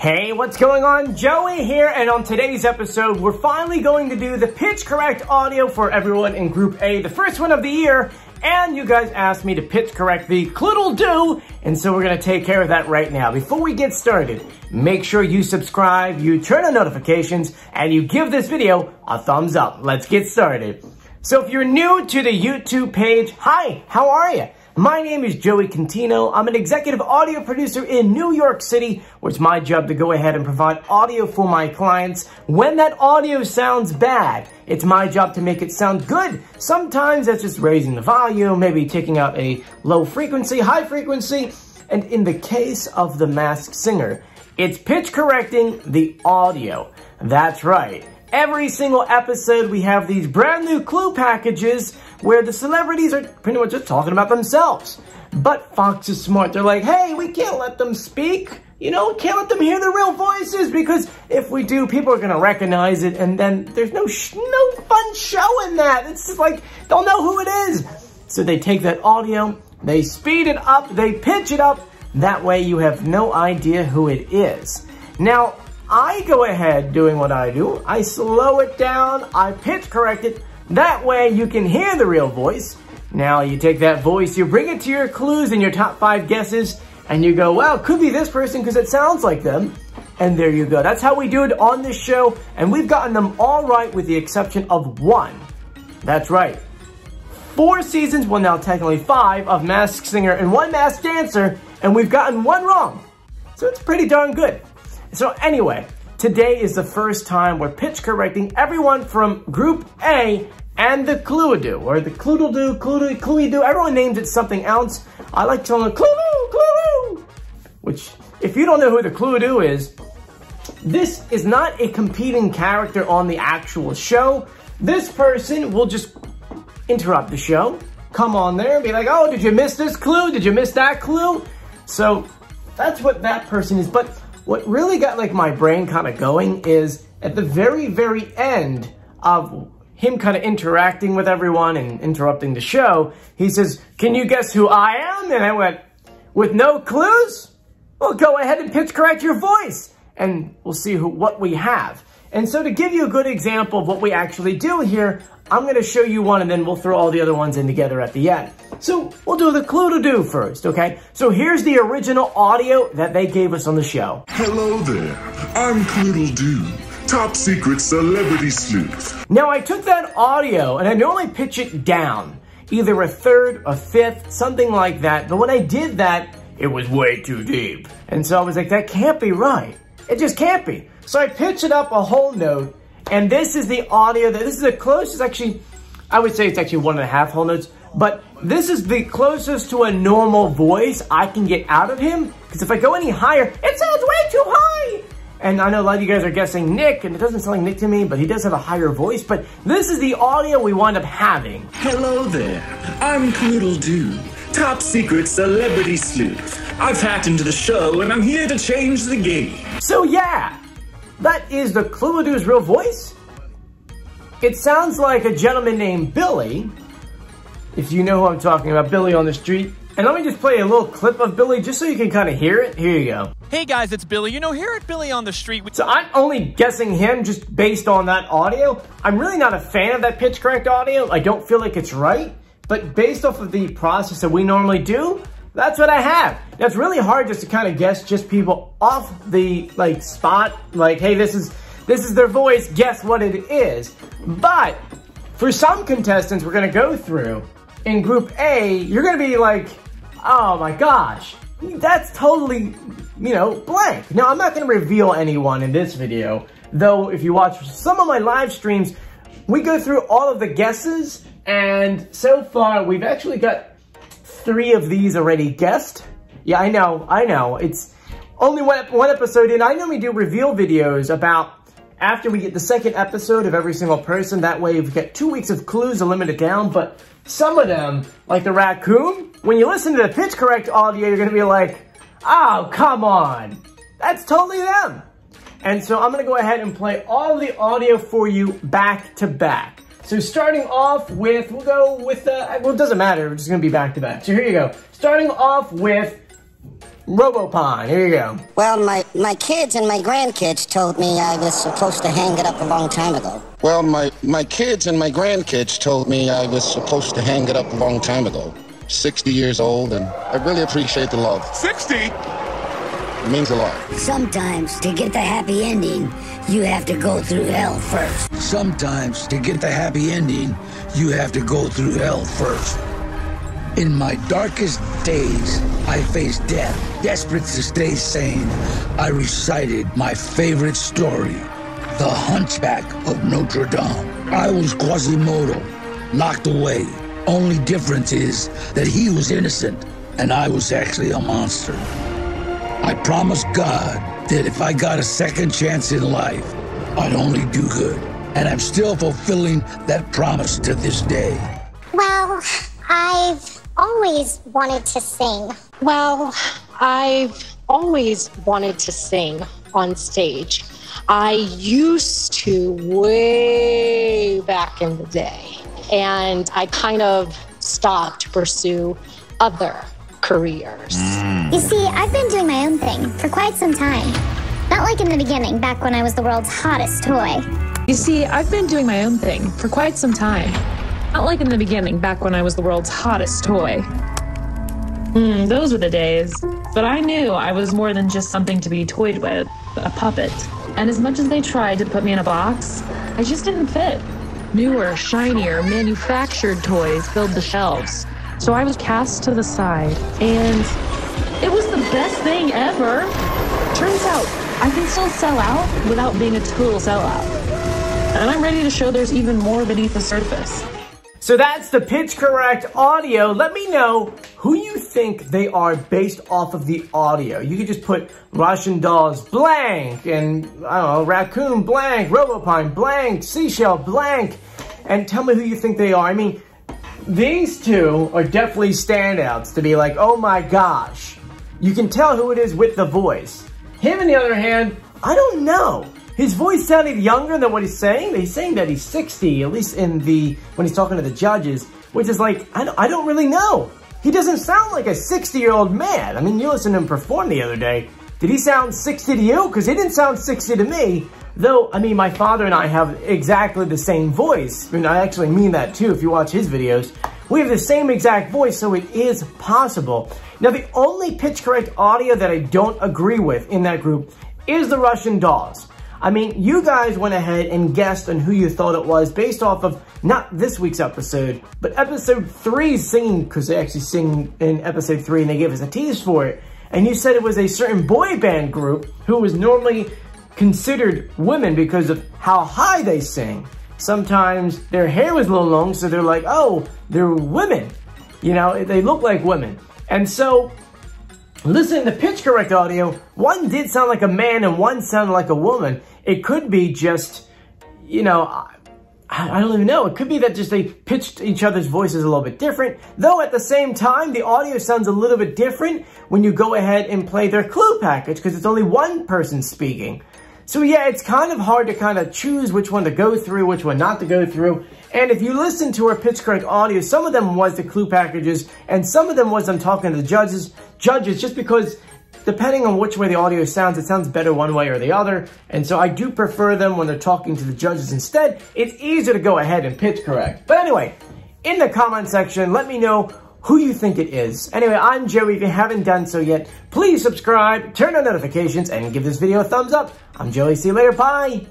Hey, what's going on? Joey here, and on today's episode, we're finally going to do the pitch correct audio for everyone in Group A, the first one of the year, and you guys asked me to pitch correct the Cluedle Doo, and so we're going to take care of that right now. Before we get started, make sure you subscribe, you turn on notifications, and you give this video a thumbs up. Let's get started. So if you're new to the YouTube page, hi, how are you? My name is Joey Contino. I'm an executive audio producer in New York City, where it's my job to go ahead and provide audio for my clients. When that audio sounds bad, it's my job to make it sound good. Sometimes that's just raising the volume, maybe taking out a low frequency, high frequency. And in the case of The Masked Singer, it's pitch correcting the audio. That's right. Every single episode, we have these brand new clue packages where the celebrities are pretty much just talking about themselves. But Fox is smart. They're like, hey, we can't let them speak. You know, can't let them hear their real voices, because if we do, people are going to recognize it, and then there's no fun show in that. It's just like, they'll know who it is. So they take that audio, they speed it up, they pitch it up. That way you have no idea who it is. Now, I go ahead doing what I do. I slow it down, I pitch correct it. That way you can hear the real voice. Now you take that voice, you bring it to your clues and your top 5 guesses, and you go, well, it could be this person because it sounds like them. And there you go. That's how we do it on this show, and we've gotten them all right with the exception of one. That's right. 4 seasons, well now technically 5, of Masked Singer and 1 Masked Dancer, and we've gotten 1 wrong. So it's pretty darn good. So anyway, today is the first time we're pitch correcting everyone from Group A and the Cluedle Doo, or the Cluedle Doo, Cluedle Doo. Everyone names it something else. I like telling them Cluedle, which, if you don't know who the Cluedle Doo is, this is not a competing character on the actual show. This person will just interrupt the show, come on there and be like, oh, did you miss this clue? Did you miss that clue? So that's what that person is. But what really got like my brain kind of going is at the very, very end of him kind of interacting with everyone and interrupting the show, he says, can you guess who I am? And I went, with no clues? Well, go ahead and pitch correct your voice and we'll see what we have. And so to give you a good example of what we actually do here, I'm going to show you one and then we'll throw all the other ones in together at the end. So we'll do the Cluedle Doo first, okay? So here's the original audio that they gave us on the show. Hello there, I'm Cluedle Doo, top secret celebrity sleuth. Now I took that audio and I normally pitch it down, either a 3rd, a 5th, something like that. But when I did that, it was way too deep. And so I was like, that can't be right. It just can't be. So I pitched it up a whole note, and this is the audio this is the closest, actually, I would say it's actually 1.5 whole notes, but this is the closest to a normal voice I can get out of him, because if I go any higher, it sounds way too high. And I know a lot of you guys are guessing Nick, and it doesn't sound like Nick to me, but he does have a higher voice, but this is the audio we wind up having. Hello there, I'm Cluedle Doo, top secret celebrity sleuth. I've hacked into the show, and I'm here to change the game. So yeah, that is the Cluedle Doo's real voice. It sounds like a gentleman named Billy, if you know who I'm talking about, Billy on the street. And let me just play a little clip of Billy just so you can kind of hear it. Here you go. Hey guys, it's Billy. You know, here at Billy on the street. So I'm only guessing him just based on that audio. I'm really not a fan of that pitch correct audio. I don't feel like it's right. But based off of the process that we normally do, that's what I have. Now, it's really hard just to kind of guess just people off the spot. Like, hey, this is their voice. Guess what it is. But for some contestants we're going to go through in Group A, you're going to be like, oh my gosh, that's totally, blank. Now, I'm not going to reveal anyone in this video, though if you watch some of my live streams, we go through all of the guesses, and so far we've actually got 3 of these already guessed. Yeah, I know. It's only one episode in. I normally do reveal videos about after we get the 2nd episode of every single person. That way we've got 2 weeks of clues to limit it down. But some of them, like the Raccoon, when you listen to the pitch correct audio, you're going to be like, oh, come on. That's totally them. And so I'm going to go ahead and play all the audio for you back to back. So starting off with, we'll go with, well, it doesn't matter. We're just going to be back to back. So here you go. Starting off with Robopine. Here you go. Well, my kids and my grandkids told me I was supposed to hang it up a long time ago. Well, my kids and my grandkids told me I was supposed to hang it up a long time ago. 60 years old, and I really appreciate the love. 60? It means a lot. Sometimes, to get the happy ending, you have to go through hell first. Sometimes, to get the happy ending, you have to go through hell first. In my darkest days, I faced death. Desperate to stay sane, I recited my favorite story, The Hunchback of Notre Dame. I was Quasimodo, locked away. Only difference is that he was innocent, and I was actually a monster. I promised God that if I got a second chance in life, I'd only do good. And I'm still fulfilling that promise to this day. Well, I've always wanted to sing. Well, I've always wanted to sing on stage. I used to way back in the day, and I kind of stopped to pursue other careers. You see, I've been doing my own thing for quite some time. Not like in the beginning, back when I was the world's hottest toy. You see, I've been doing my own thing for quite some time. Not like in the beginning, back when I was the world's hottest toy. Those were the days. But I knew I was more than just something to be toyed with, a puppet. And as much as they tried to put me in a box, I just didn't fit. Newer, shinier, manufactured toys filled the shelves. So I was cast to the side, and it was the best thing ever. Turns out, I can still sell out without being a total sellout. And I'm ready to show there's even more beneath the surface. So that's the pitch correct audio. Let me know who you think they are based off of the audio. You could just put Russian dolls blank, and I don't know, Raccoon blank, Robopine blank, Seashell blank, and tell me who you think they are. I mean, these two are definitely standouts to be like, oh my gosh. You can tell who it is with the voice. Him, on the other hand, I don't know. His voice sounded younger than what he's saying. He's saying that he's 60, at least in when he's talking to the judges, which is like, I don't really know. He doesn't sound like a 60-year-old man. I mean, you listened to him perform the other day. Did he sound 60 to you? Because he didn't sound 60 to me. Though, I mean, my father and I have exactly the same voice. And I actually mean that too, if you watch his videos. We have the same exact voice, so it is possible. Now, the only pitch correct audio that I don't agree with in that group is the Russian dolls. I mean, you guys went ahead and guessed on who you thought it was based off of not this week's episode, but episode 3's singing, because they actually sing in episode 3 and they gave us a tease for it. And you said it was a certain boy band group who was normally considered women because of how high they sing. Sometimes their hair was a little long, so they're like, oh, they're women. You know, they look like women. And so, listening to pitch correct audio, one did sound like a man and one sounded like a woman. It could be just, you know, I don't even know. It could be that just they pitched each other's voices a little bit different. Though at the same time, the audio sounds a little bit different when you go ahead and play their clue package because it's only one person speaking. So yeah, it's kind of hard to kind of choose which one to go through, which one not to go through. And if you listen to our pitch correct audio, some of them was the clue packages and some of them was them talking to the judges just because depending on which way the audio sounds, it sounds better one way or the other. And so I do prefer them when they're talking to the judges instead. It's easier to go ahead and pitch correct. But anyway, in the comment section, let me know who you think it is. Anyway, I'm Joey. If you haven't done so yet, please subscribe, turn on notifications, and give this video a thumbs up. I'm Joey. See you later. Bye.